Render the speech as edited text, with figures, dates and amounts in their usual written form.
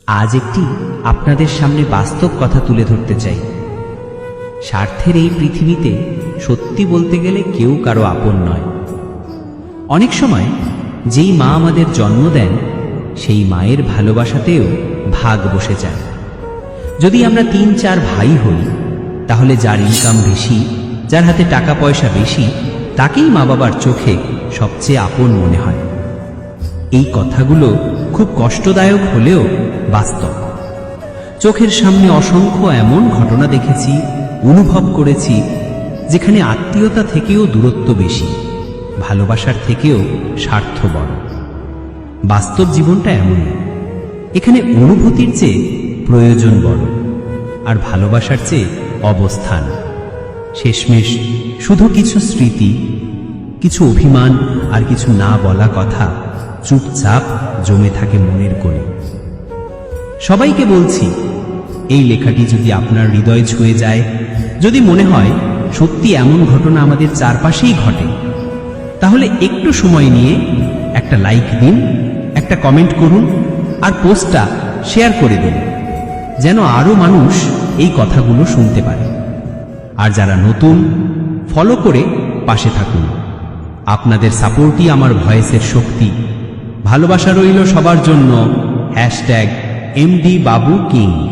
আজ একটি আপনাদের সামনে বাস্তব কথা তুলে ধরতে চাই। স্বার্থের এই পৃথিবীতে সত্যি বলতে গেলে কেউ কারো আপন নয়। অনেক সময় যেই মা আমাদের জন্ম দেন সেই মায়ের ভালোবাসাতেও ভাগ বসে যায়। যদি আমরা ৩-৪ ভাই হই তাহলে যার ইনকাম বেশি, যার হাতে টাকা পয়সা বেশি, তাকেই মা বাবার চোখে সবচেয়ে আপন মনে হয়। এই কথাগুলো খুব কষ্টদায়ক হলেও বাস্তব। চোখের সামনে অসংখ্য এমন ঘটনা দেখেছি, অনুভব করেছি, যেখানে আত্মীয়তা থেকেও দূরত্ব বেশি, ভালোবাসার থেকেও স্বার্থ বড়। বাস্তব জীবনটা এমনই। এখানে অনুভূতির চেয়ে প্রয়োজন বড়, আর ভালোবাসার চেয়ে অবস্থান। শেষমেশ শুধু কিছু স্মৃতি, কিছু অভিমান আর কিছু না বলা কথা চুপচাপ জমে থাকে মনের কোণে। সবাইকে বলছি, এই লেখাটি যদি আপনার হৃদয় ছুঁয়ে যায়, যদি মনে হয় সত্যি এমন ঘটনা আমাদের চারপাশেই ঘটে, তাহলে একটু সময় নিয়ে একটা লাইক দিন, একটা কমেন্ট করুন, আর পোস্টটা শেয়ার করে দিন, যেন আরো মানুষ এই কথাগুলো শুনতে পারে। আর যারা নতুন, ফলো করে পাশে থাকুন। আপনাদের সাপোর্টই আমার ভয়েসের শক্তি। ভালোবাসা রইল সবার জন্য। #MD বাবু কিং।